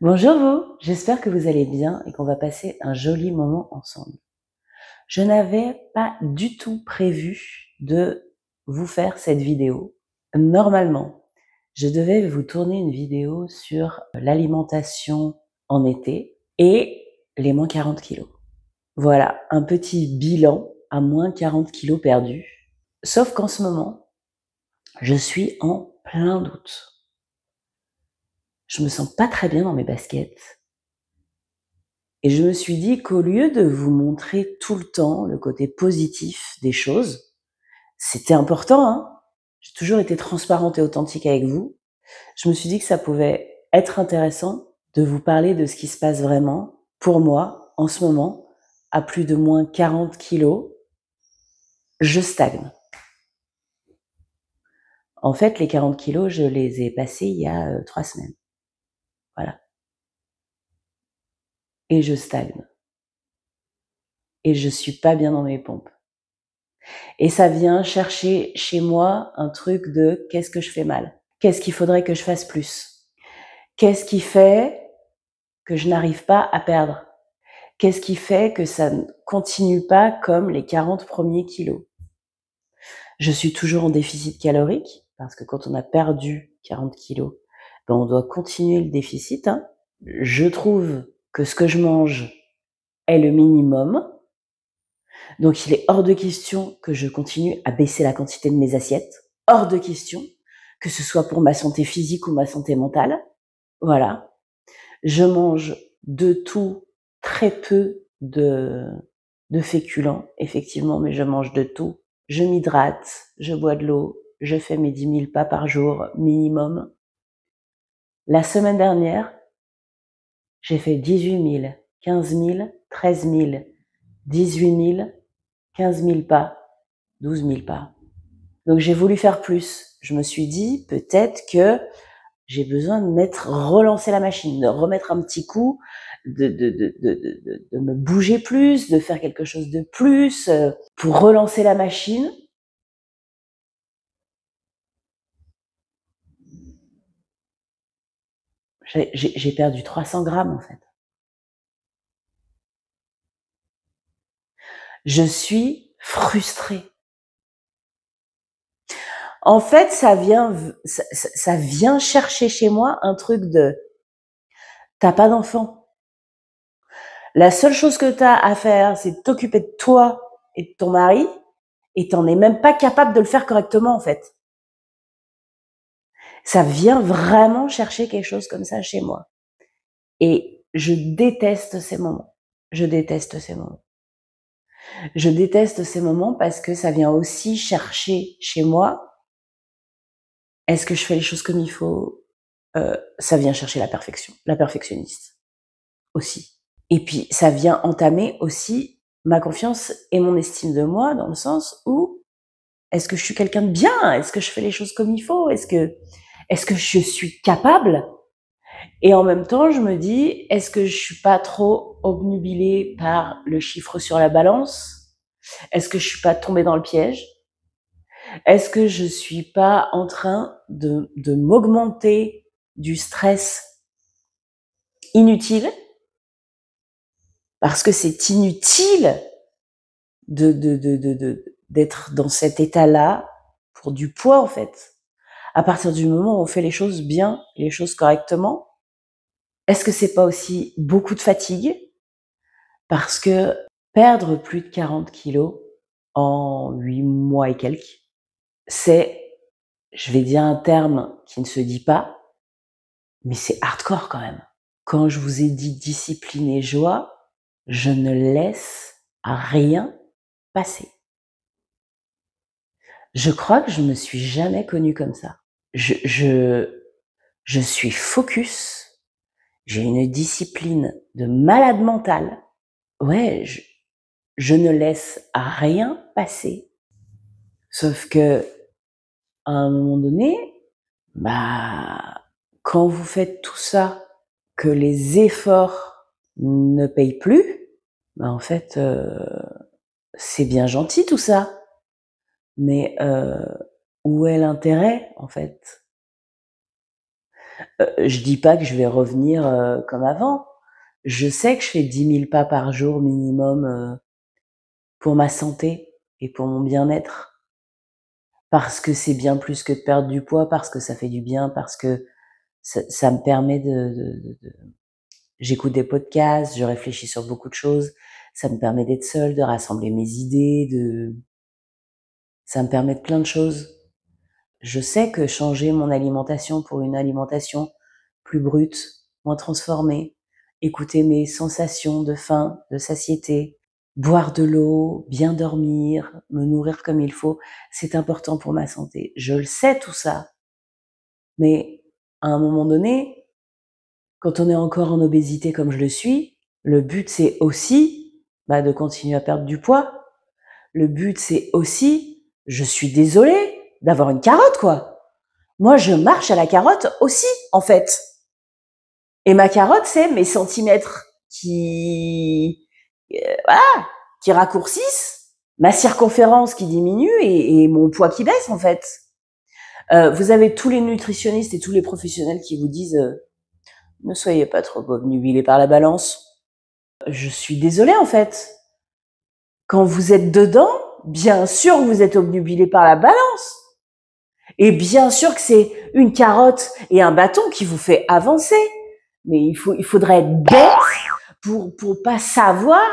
Bonjour vous, j'espère que vous allez bien et qu'on va passer un joli moment ensemble. Je n'avais pas du tout prévu de vous faire cette vidéo. Normalement, je devais vous tourner une vidéo sur l'alimentation en été et les moins 40 kilos. Voilà, un petit bilan à moins 40 kilos perdus. Sauf qu'en ce moment, je suis en plein doute. Je me sens pas très bien dans mes baskets. Et je me suis dit qu'au lieu de vous montrer tout le temps le côté positif des choses, c'était important, hein. J'ai toujours été transparente et authentique avec vous. Je me suis dit que ça pouvait être intéressant de vous parler de ce qui se passe vraiment pour moi en ce moment. À plus de moins 40 kilos, je stagne. En fait, les 40 kilos, je les ai passés il y a 3 semaines. Voilà. Et je stagne. Et je suis pas bien dans mes pompes. Et ça vient chercher chez moi un truc de qu'est-ce que je fais mal? Qu'est-ce qu'il faudrait que je fasse plus? Qu'est-ce qui fait que je n'arrive pas à perdre? Qu'est-ce qui fait que ça ne continue pas comme les 40 premiers kilos? Je suis toujours en déficit calorique parce que quand on a perdu 40 kilos, ben on doit continuer le déficit, hein. Je trouve que ce que je mange est le minimum. Donc il est hors de question que je continue à baisser la quantité de mes assiettes. Hors de question, que ce soit pour ma santé physique ou ma santé mentale. Voilà. Je mange de tout, très peu de féculents, effectivement, mais je mange de tout. Je m'hydrate, je bois de l'eau, je fais mes 10 000 pas par jour minimum. La semaine dernière, j'ai fait 18 000, 15 000, 13 000, 18 000, 15 000 pas, 12 000 pas. Donc j'ai voulu faire plus. Je me suis dit peut-être que j'ai besoin de relancer la machine, de remettre un petit coup, de me bouger plus, de faire quelque chose de plus pour relancer la machine. J'ai perdu 300 grammes en fait. Je suis frustrée. En fait, ça vient chercher chez moi un truc de t'as pas d'enfant. La seule chose que t'as à faire, c'est de t'occuper de toi et de ton mari, et t'en es même pas capable de le faire correctement en fait. Ça vient vraiment chercher quelque chose comme ça chez moi. Et je déteste ces moments. Je déteste ces moments. Je déteste ces moments parce que ça vient aussi chercher chez moi, est-ce que je fais les choses comme il faut? Ça vient chercher la perfection, la perfectionniste aussi. Et puis ça vient entamer aussi ma confiance et mon estime de moi dans le sens où est-ce que je suis quelqu'un de bien? Est-ce que je fais les choses comme il faut? Est-ce que je suis capable? Et en même temps, je me dis, est-ce que je suis pas trop obnubilée par le chiffre sur la balance? Est-ce que je suis pas tombée dans le piège? Est-ce que je suis pas en train de m'augmenter du stress inutile? Parce que c'est inutile d'être dans cet état-là pour du poids, en fait. À partir du moment où on fait les choses bien, les choses correctement, est-ce que c'est pas aussi beaucoup de fatigue? Parce que perdre plus de 40 kilos en 8 mois et quelques, c'est, je vais dire un terme qui ne se dit pas, mais c'est hardcore quand même. Quand je vous ai dit discipline et joie, je ne laisse rien passer. Je crois que je me suis jamais connue comme ça. Je suis focus, j'ai une discipline de malade mental. Ouais, je ne laisse rien passer. Sauf que, à un moment donné, bah, quand vous faites tout ça, que les efforts ne payent plus, bah en fait, c'est bien gentil tout ça, mais où est l'intérêt en fait? Je dis pas que je vais revenir comme avant. Je sais que je fais 10 000 pas par jour minimum pour ma santé et pour mon bien-être. Parce que c'est bien plus que de perdre du poids, parce que ça fait du bien, parce que ça me permet j'écoute des podcasts, je réfléchis sur beaucoup de choses, ça me permet d'être seule, de rassembler mes idées, ça me permet de plein de choses. Je sais que changer mon alimentation pour une alimentation plus brute, moins transformée, écouter mes sensations de faim, de satiété, boire de l'eau, bien dormir, me nourrir comme il faut, c'est important pour ma santé. Je le sais tout ça. Mais à un moment donné, quand on est encore en obésité comme je le suis, le but c'est aussi de continuer à perdre du poids. Le but c'est aussi, je suis désolée, d'avoir une carotte quoi. Moi je marche à la carotte aussi en fait. Et ma carotte c'est mes centimètres qui raccourcissent, ma circonférence qui diminue et mon poids qui baisse en fait. Vous avez tous les nutritionnistes et tous les professionnels qui vous disent ne soyez pas trop obnubilés par la balance. Je suis désolée en fait. Quand vous êtes dedans, bien sûr que vous êtes obnubilé par la balance. Et bien sûr que c'est une carotte et un bâton qui vous fait avancer. Mais il faudrait être bête pour pas savoir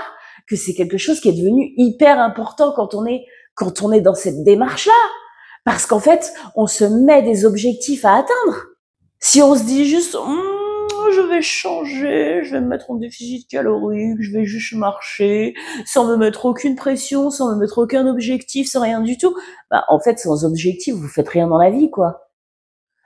que c'est quelque chose qui est devenu hyper important quand on est dans cette démarche-là. Parce qu'en fait, on se met des objectifs à atteindre. Si on se dit juste, je vais changer, je vais me mettre en déficit calorique, je vais juste marcher, sans me mettre aucune pression, sans me mettre aucun objectif, sans rien du tout, en fait, sans objectif, vous faites rien dans la vie, quoi.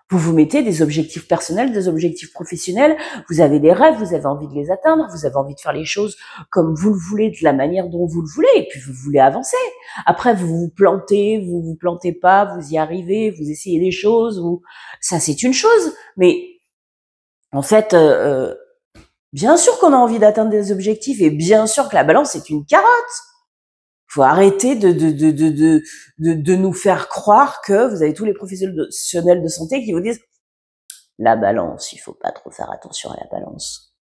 Vous vous mettez des objectifs personnels, des objectifs professionnels, vous avez des rêves, vous avez envie de les atteindre, vous avez envie de faire les choses comme vous le voulez, de la manière dont vous le voulez, et puis vous voulez avancer. Après, vous vous plantez pas, vous y arrivez, vous essayez des choses, ça c'est une chose, mais en fait, bien sûr qu'on a envie d'atteindre des objectifs, et bien sûr que la balance est une carotte. Faut arrêter de nous faire croire que vous avez tous les professionnels de santé qui vous disent la balance, il faut pas trop faire attention à la balance.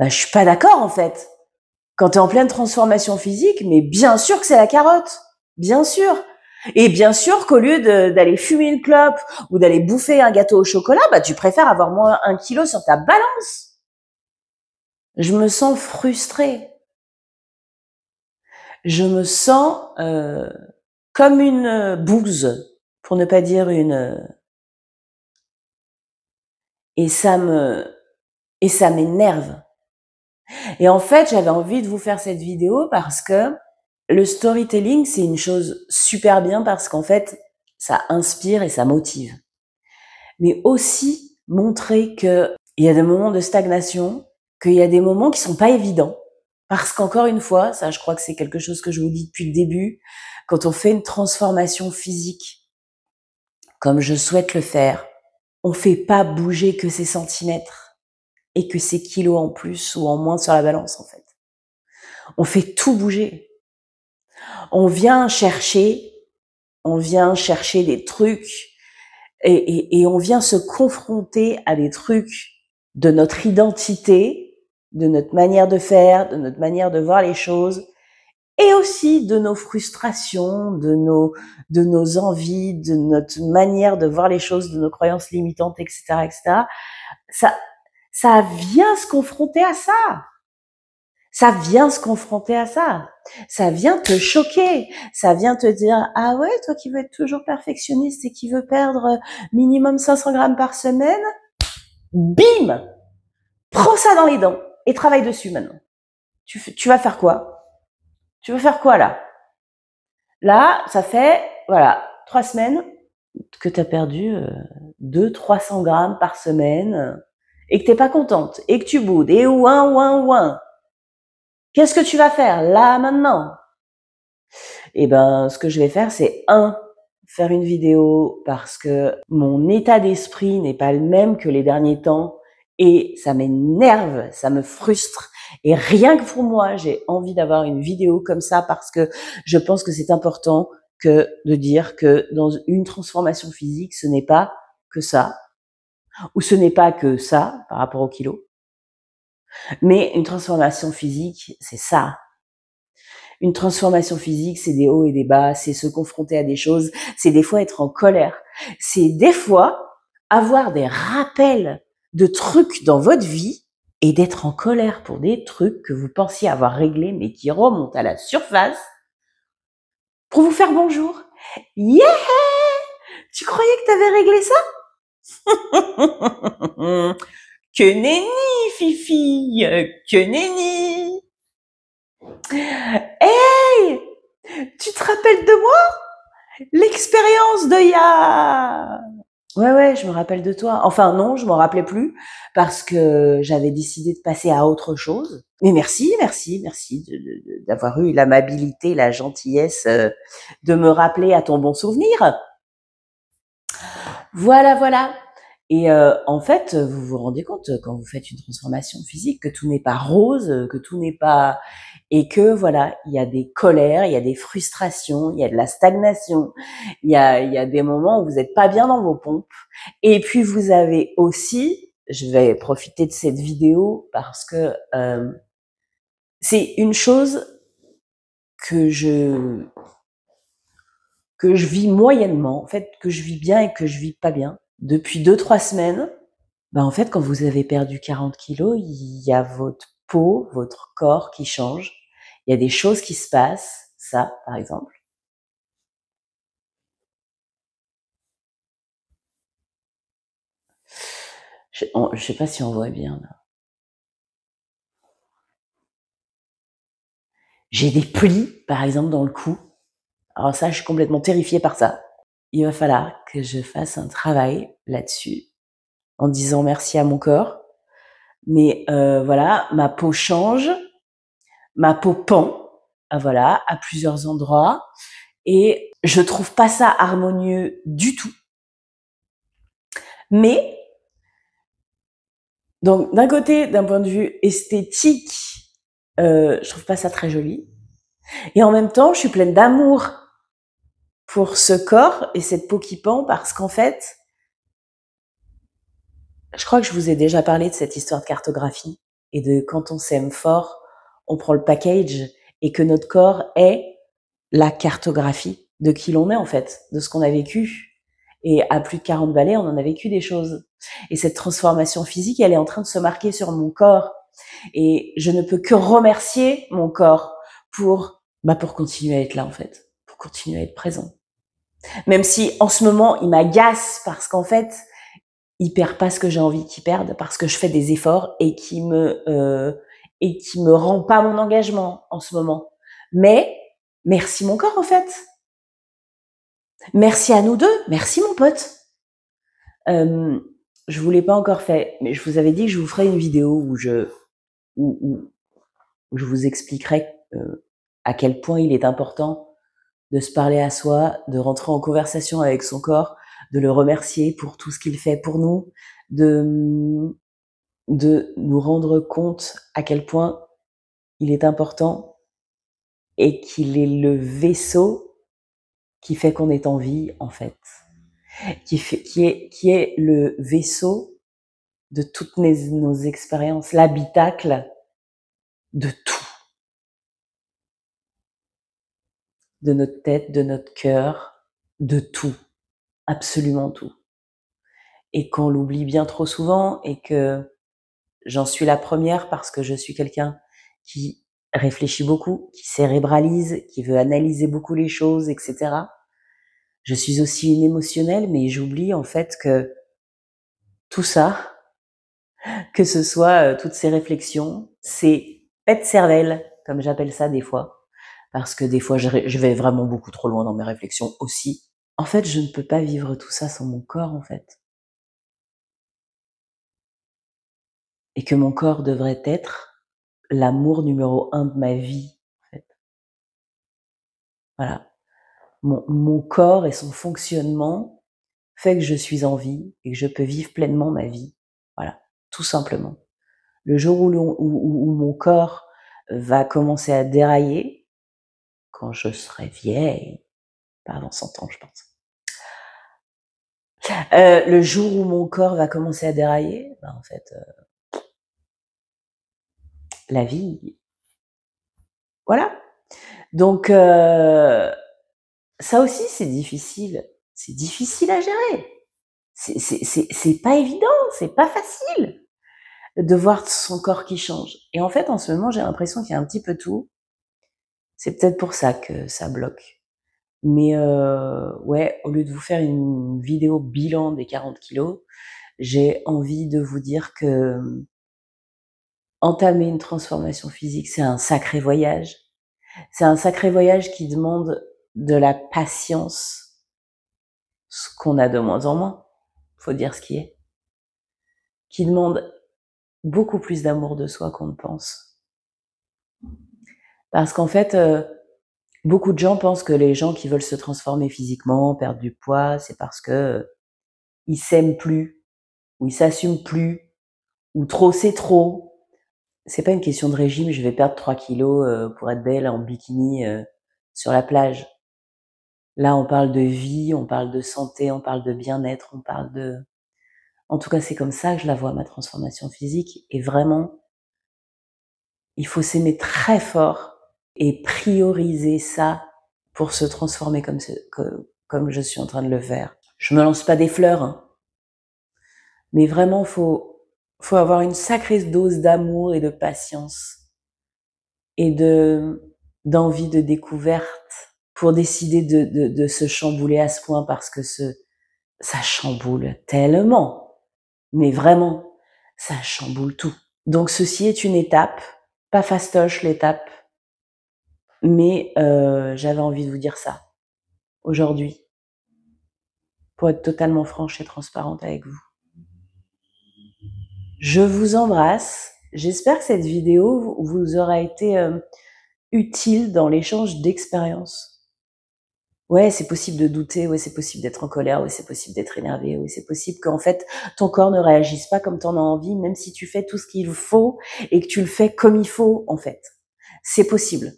Je suis pas d'accord en fait. Quand tu es en pleine transformation physique, mais bien sûr que c'est la carotte, bien sûr. Et bien sûr qu'au lieu d'aller fumer une clope ou d'aller bouffer un gâteau au chocolat, tu préfères avoir moins 1 kilo sur ta balance. Je me sens frustrée. Je me sens comme une bouse, pour ne pas dire et ça m'énerve. Et en fait, j'avais envie de vous faire cette vidéo parce que le storytelling, c'est une chose super bien parce qu'en fait, ça inspire et ça motive. Mais aussi montrer qu'il y a des moments de stagnation, qu'il y a des moments qui sont pas évidents. Parce qu'encore une fois, ça, je crois que c'est quelque chose que je vous dis depuis le début, quand on fait une transformation physique, comme je souhaite le faire, on fait pas bouger que ces centimètres et que ces kilos en plus ou en moins sur la balance, en fait. On fait tout bouger. On vient chercher des trucs et on vient se confronter à des trucs de notre identité, de notre manière de faire, de notre manière de voir les choses, et aussi de nos frustrations, de nos envies, de notre manière de voir les choses, de nos croyances limitantes, etc., etc. Ça vient se confronter à ça. Ça vient se confronter à ça. Ça vient te choquer. Ça vient te dire, ah ouais, toi qui veux être toujours perfectionniste et qui veux perdre minimum 500 grammes par semaine, bim! Prends ça dans les dents et travaille dessus maintenant. Tu vas faire quoi? Tu veux faire quoi là? Là, ça fait, 3 semaines que tu as perdu 200-300 grammes par semaine et que t'es pas contente et que tu boudes et ouin. Qu'est-ce que tu vas faire là maintenant? Ce que je vais faire, c'est faire une vidéo parce que mon état d'esprit n'est pas le même que les derniers temps et ça m'énerve, ça me frustre. Et rien que pour moi, j'ai envie d'avoir une vidéo comme ça parce que je pense que c'est important de dire que dans une transformation physique, ce n'est pas que ça. ou ce n'est pas que ça par rapport au kilo. Mais une transformation physique, c'est ça. Une transformation physique, c'est des hauts et des bas, c'est se confronter à des choses, c'est des fois être en colère, c'est des fois avoir des rappels de trucs dans votre vie et d'être en colère pour des trucs que vous pensiez avoir réglés mais qui remontent à la surface pour vous faire bonjour. Yeah! Tu croyais que t'avais réglé ça? Que nenni, Fifi, que nenni. Hey! Tu te rappelles de moi? L'expérience de Ya! Ouais, je me rappelle de toi. Enfin non, je m'en rappelais plus parce que j'avais décidé de passer à autre chose. Mais merci d'avoir eu l'amabilité, la gentillesse de me rappeler à ton bon souvenir. Voilà. Et en fait, vous vous rendez compte quand vous faites une transformation physique que tout n'est pas rose, que tout n'est pas et que voilà, il y a des colères, il y a des frustrations, il y a de la stagnation, il y a des moments où vous n'êtes pas bien dans vos pompes. Et puis vous avez aussi, je vais profiter de cette vidéo parce que c'est une chose que je vis moyennement, en fait, que je vis bien et que je vis pas bien depuis 2-3 semaines. Ben en fait, quand vous avez perdu 40 kilos, il y a votre peau, votre corps qui change. Il y a des choses qui se passent, ça, par exemple. Je sais pas si on voit bien, là. J'ai des plis, par exemple, dans le cou. Alors ça, je suis complètement terrifiée par ça. Il va falloir que je fasse un travail là-dessus, en disant merci à mon corps. Mais voilà, ma peau change, ma peau pend, voilà, à plusieurs endroits. Et je trouve pas ça harmonieux du tout. Mais, donc, d'un côté, d'un point de vue esthétique, je trouve pas ça très joli. Et en même temps, je suis pleine d'amour pour ce corps et cette peau qui pend parce qu'en fait, je crois que je vous ai déjà parlé de cette histoire de cartographie et de quand on s'aime fort, on prend le package et que notre corps est la cartographie de qui l'on est en fait, de ce qu'on a vécu. Et à plus de 40 balais, on en a vécu des choses. Et cette transformation physique, elle est en train de se marquer sur mon corps. Et je ne peux que remercier mon corps pour continuer à être là en fait, pour continuer à être présent. Même si en ce moment, il m'agace parce qu'en fait, il perd pas ce que j'ai envie qu'il perde parce que je fais des efforts et qui me rend pas mon engagement en ce moment. Mais merci mon corps en fait. Merci à nous deux. Merci mon pote. Je vous l'ai pas encore fait, mais je vous avais dit que je vous ferais une vidéo où je vous expliquerai à quel point il est important de se parler à soi, de rentrer en conversation avec son corps, de le remercier pour tout ce qu'il fait pour nous, de nous rendre compte à quel point il est important et qu'il est le vaisseau qui fait qu'on est en vie, en fait. Qui est le vaisseau de toutes nos expériences, l'habitacle de tout. De notre tête, de notre cœur, de tout. Absolument tout. Et qu'on l'oublie bien trop souvent et que j'en suis la première parce que je suis quelqu'un qui réfléchit beaucoup, qui cérébralise, qui veut analyser beaucoup les choses, etc. Je suis aussi une émotionnelle, mais j'oublie en fait que tout ça, que ce soit toutes ces réflexions, c'est pète cervelle, comme j'appelle ça des fois, parce que des fois je vais vraiment beaucoup trop loin dans mes réflexions aussi. En fait, je ne peux pas vivre tout ça sans mon corps, en fait. Et que mon corps devrait être l'amour numéro 1 de ma vie, en fait. Voilà. Mon corps et son fonctionnement fait que je suis en vie et que je peux vivre pleinement ma vie. Voilà, tout simplement. Le jour où mon corps va commencer à dérailler, quand je serai vieille, pas avant 100 ans, je pense. Le jour où mon corps va commencer à dérailler, en fait, la vie, voilà. Donc ça aussi, c'est difficile. C'est difficile à gérer. C'est pas évident, c'est pas facile de voir son corps qui change. Et en fait, en ce moment, j'ai l'impression qu'il y a un petit peu tout. C'est peut-être pour ça que ça bloque. Mais ouais, au lieu de vous faire une vidéo bilan des 40 kilos, j'ai envie de vous dire que entamer une transformation physique, c'est un sacré voyage. C'est un sacré voyage qui demande de la patience, ce qu'on a de moins en moins, faut dire ce qui est, qui demande beaucoup plus d'amour de soi qu'on ne pense. Parce qu'en fait, beaucoup de gens pensent que les gens qui veulent se transformer physiquement, perdre du poids, c'est parce que ils s'aiment plus, ou ils s'assument plus, ou trop c'est trop. C'est pas une question de régime, je vais perdre 3 kilos pour être belle en bikini sur la plage. Là, on parle de vie, on parle de santé, on parle de bien-être, on parle de... En tout cas, c'est comme ça que je la vois, ma transformation physique. Et vraiment, il faut s'aimer très fort et prioriser ça pour se transformer comme je suis en train de le faire. Je me lance pas des fleurs, hein, mais vraiment, faut avoir une sacrée dose d'amour et de patience et d'envie de découverte pour décider de se chambouler à ce point parce que ça chamboule tellement. Mais vraiment, ça chamboule tout. Donc ceci est une étape, pas fastoche l'étape, mais j'avais envie de vous dire ça aujourd'hui, pour être totalement franche et transparente avec vous. Je vous embrasse. J'espère que cette vidéo vous aura été utile dans l'échange d'expériences. Ouais, c'est possible de douter, ouais, c'est possible d'être en colère, ouais, c'est possible d'être énervé, ouais, c'est possible qu'en fait, ton corps ne réagisse pas comme tu en as envie, même si tu fais tout ce qu'il faut et que tu le fais comme il faut, en fait. C'est possible.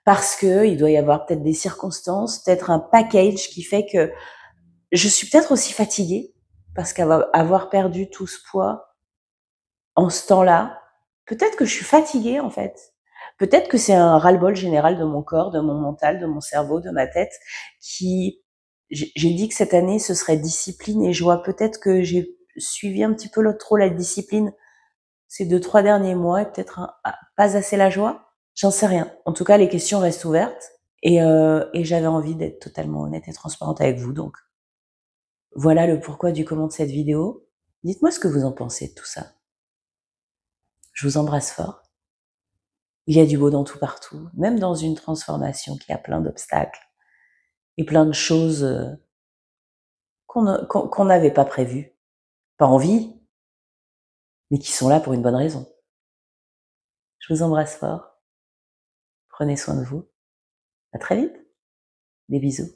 Parce que il doit y avoir peut-être des circonstances, peut-être un package qui fait que je suis peut-être aussi fatiguée, parce qu'avoir perdu tout ce poids en ce temps-là, peut-être que je suis fatiguée, en fait. Peut-être que c'est un ras-le-bol général de mon corps, de mon mental, de mon cerveau, de ma tête, qui... J'ai dit que cette année, ce serait discipline, et je vois peut-être que j'ai suivi un petit peu trop la discipline ces 2-3 derniers mois, et peut-être pas assez la joie. J'en sais rien. En tout cas, les questions restent ouvertes, et j'avais envie d'être totalement honnête et transparente avec vous, donc voilà le pourquoi du comment de cette vidéo. Dites-moi ce que vous en pensez de tout ça. Je vous embrasse fort. Il y a du beau dans tout partout, même dans une transformation qui a plein d'obstacles et plein de choses qu'on n'avait pas prévues, pas envie, mais qui sont là pour une bonne raison. Je vous embrasse fort. Prenez soin de vous. À très vite. Des bisous.